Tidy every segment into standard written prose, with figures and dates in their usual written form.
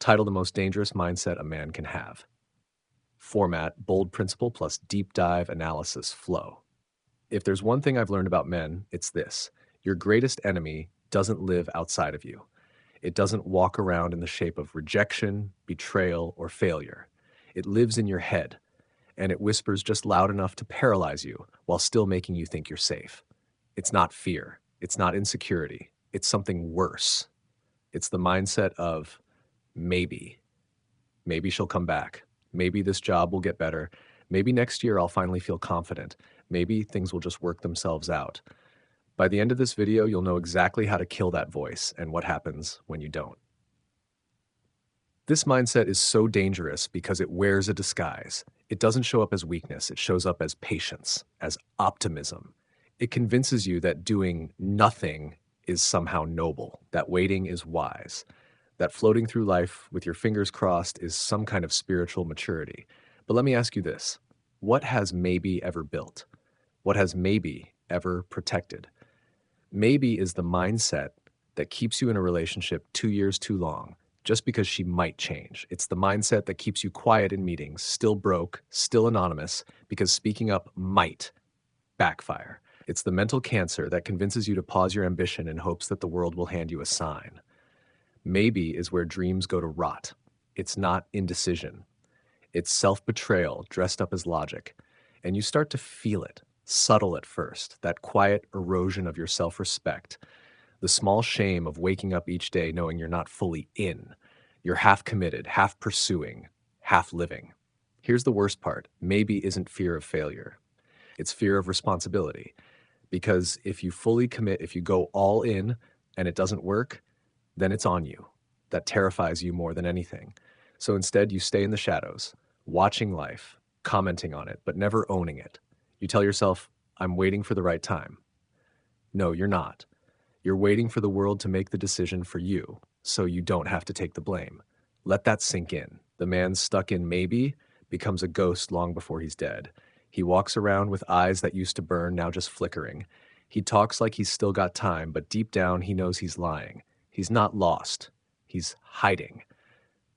Title: The Most Dangerous Mindset a Man Can Have. Format: bold principle plus deep dive analysis flow. If there's one thing I've learned about men, it's this: your greatest enemy doesn't live outside of you. It doesn't walk around in the shape of rejection, betrayal, or failure. It lives in your head, and it whispers just loud enough to paralyze you while still making you think you're safe. It's not fear. It's not insecurity. It's something worse. It's the mindset of maybe. Maybe she'll come back. Maybe this job will get better. Maybe next year I'll finally feel confident. Maybe things will just work themselves out. By the end of this video, you'll know exactly how to kill that voice and what happens when you don't. This mindset is so dangerous because it wears a disguise. It doesn't show up as weakness. It shows up as patience, as optimism. It convinces you that doing nothing is somehow noble, that waiting is wise, that floating through life with your fingers crossed is some kind of spiritual maturity. But let me ask you this: what has maybe ever built? What has maybe ever protected? Maybe is the mindset that keeps you in a relationship 2 years too long, just because she might change. It's the mindset that keeps you quiet in meetings, still broke, still anonymous, because speaking up might backfire. It's the mental cancer that convinces you to pause your ambition in hopes that the world will hand you a sign. Maybe is where dreams go to rot. It's not indecision. It's self-betrayal dressed up as logic. And you start to feel it, subtle at first, that quiet erosion of your self-respect, the small shame of waking up each day knowing you're not fully in. You're half committed, half pursuing, half living. Here's the worst part: maybe isn't fear of failure. It's fear of responsibility. Because if you fully commit, if you go all in and it doesn't work, then it's on you. That terrifies you more than anything. So instead, you stay in the shadows, watching life, commenting on it, but never owning it. You tell yourself, I'm waiting for the right time. No, you're not. You're waiting for the world to make the decision for you, so you don't have to take the blame. Let that sink in. The man stuck in maybe becomes a ghost long before he's dead. He walks around with eyes that used to burn, now just flickering. He talks like he's still got time, but deep down he knows he's lying. He's not lost. He's hiding.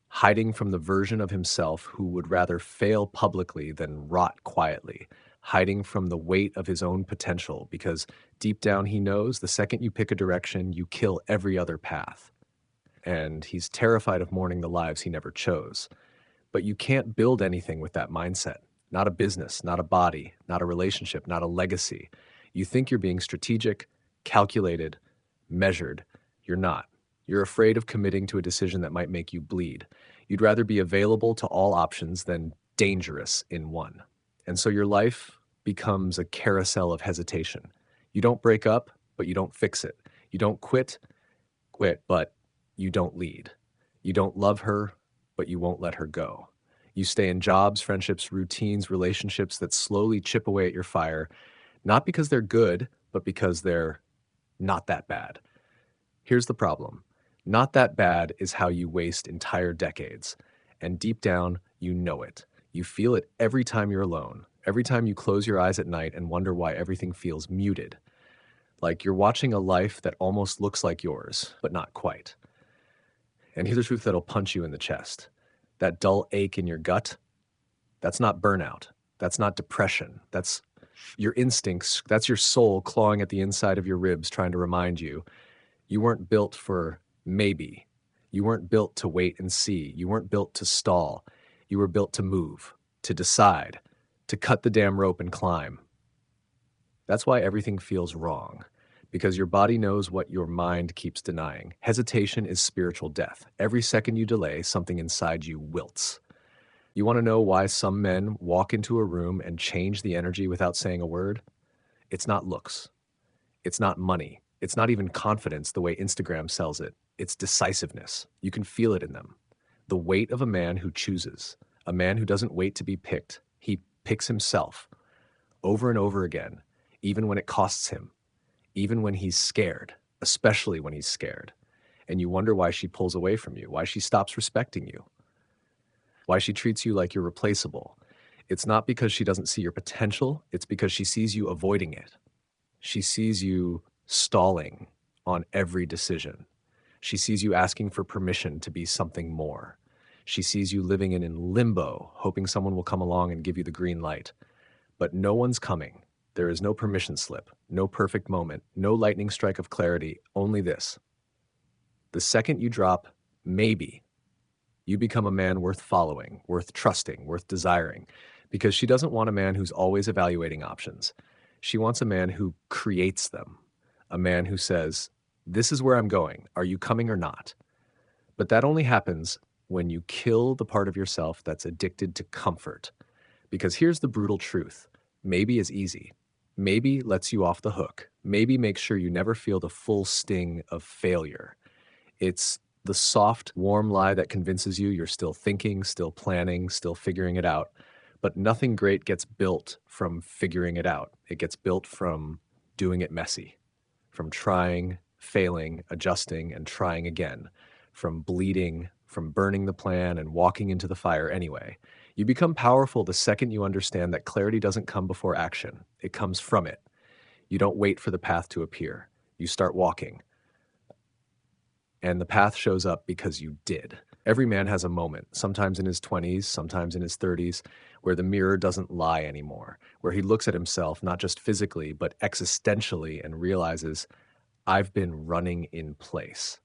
Hiding from the version of himself who would rather fail publicly than rot quietly. Hiding from the weight of his own potential, because deep down he knows the second you pick a direction, you kill every other path. And he's terrified of mourning the lives he never chose. But you can't build anything with that mindset. Not a business, not a body, not a relationship, not a legacy. You think you're being strategic, calculated, measured. You're not. You're afraid of committing to a decision that might make you bleed. You'd rather be available to all options than dangerous in one. And so your life becomes a carousel of hesitation. You don't break up, but you don't fix it. You don't quit, but you don't lead. You don't love her, but you won't let her go. You stay in jobs, friendships, routines, relationships that slowly chip away at your fire, not because they're good, but because they're not that bad. Here's the problem. Not that bad is how you waste entire decades. And deep down, you know it. You feel it every time you're alone, every time you close your eyes at night and wonder why everything feels muted. Like you're watching a life that almost looks like yours, but not quite. And here's the truth that'll punch you in the chest. That dull ache in your gut, that's not burnout. That's not depression. That's your instincts. That's your soul clawing at the inside of your ribs trying to remind you you weren't built for maybe. You weren't built to wait and see. You weren't built to stall. You were built to move, to decide, to cut the damn rope and climb. That's why everything feels wrong, because your body knows what your mind keeps denying. Hesitation is spiritual death. Every second you delay, something inside you wilts. You want to know why some men walk into a room and change the energy without saying a word? It's not looks. It's not money. It's not even confidence the way Instagram sells it. It's decisiveness. You can feel it in them. The weight of a man who chooses, a man who doesn't wait to be picked. He picks himself over and over again, even when it costs him, even when he's scared, especially when he's scared. And you wonder why she pulls away from you, why she stops respecting you, why she treats you like you're replaceable. It's not because she doesn't see your potential. It's because she sees you avoiding it. She sees you stalling on every decision. She sees you asking for permission to be something more. She sees you living in limbo, hoping someone will come along and give you the green light. But no one's coming. There is no permission slip, no perfect moment, no lightning strike of clarity, only this. The second you drop, maybe, you become a man worth following, worth trusting, worth desiring, because she doesn't want a man who's always evaluating options. She wants a man who creates them, a man who says, "This is where I'm going. Are you coming or not?" But that only happens when you kill the part of yourself that's addicted to comfort. Because here's the brutal truth. Maybe is easy. Maybe lets you off the hook. Maybe makes sure you never feel the full sting of failure. It's the soft, warm lie that convinces you you're still thinking, still planning, still figuring it out. But nothing great gets built from figuring it out. It gets built from doing it messy, from trying, failing, adjusting, and trying again, from bleeding, from burning the plan and walking into the fire anyway. You become powerful the second you understand that clarity doesn't come before action. It comes from it. You don't wait for the path to appear. You start walking. And the path shows up because you did. Every man has a moment, sometimes in his 20s, sometimes in his 30s, where the mirror doesn't lie anymore, where he looks at himself not just physically, but existentially and realizes, I've been running in place.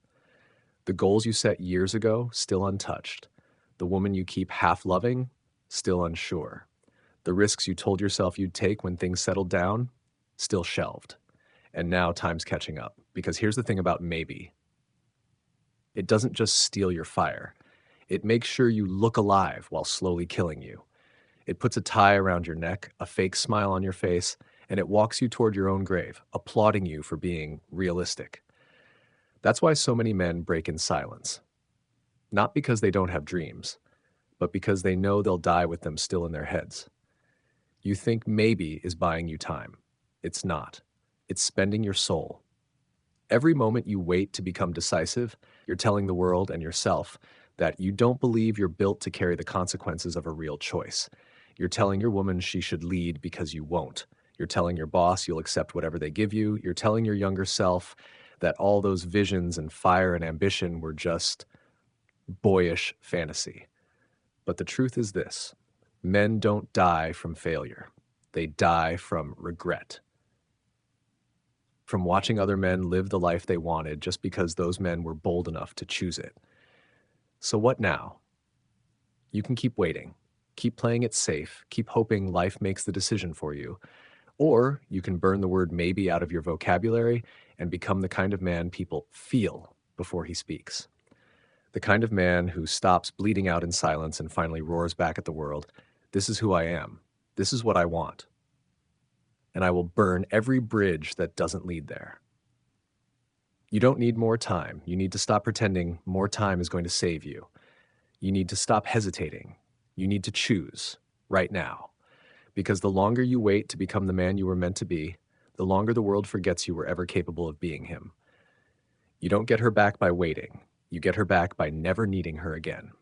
The goals you set years ago, still untouched. The woman you keep half loving, still unsure. The risks you told yourself you'd take when things settled down, still shelved. And now time's catching up. Because here's the thing about maybe. It doesn't just steal your fire. It makes sure you look alive while slowly killing you. It puts a tie around your neck, a fake smile on your face, and it walks you toward your own grave, applauding you for being realistic. That's why so many men break in silence. Not because they don't have dreams, but because they know they'll die with them still in their heads. You think maybe is buying you time. It's not. It's spending your soul. Every moment you wait to become decisive, you're telling the world and yourself that you don't believe you're built to carry the consequences of a real choice. You're telling your woman she should lead because you won't. You're telling your boss you'll accept whatever they give you. You're telling your younger self that all those visions and fire and ambition were just boyish fantasy. But the truth is this: men don't die from failure. They die from regret. From watching other men live the life they wanted just because those men were bold enough to choose it. So what now? You can keep waiting, keep playing it safe, keep hoping life makes the decision for you. Or you can burn the word maybe out of your vocabulary and become the kind of man people feel before he speaks. The kind of man who stops bleeding out in silence and finally roars back at the world, "This is who I am. This is what I want. And I will burn every bridge that doesn't lead there." You don't need more time. You need to stop pretending more time is going to save you. You need to stop hesitating. You need to choose right now. Because the longer you wait to become the man you were meant to be, the longer the world forgets you were ever capable of being him. You don't get her back by waiting. You get her back by never needing her again.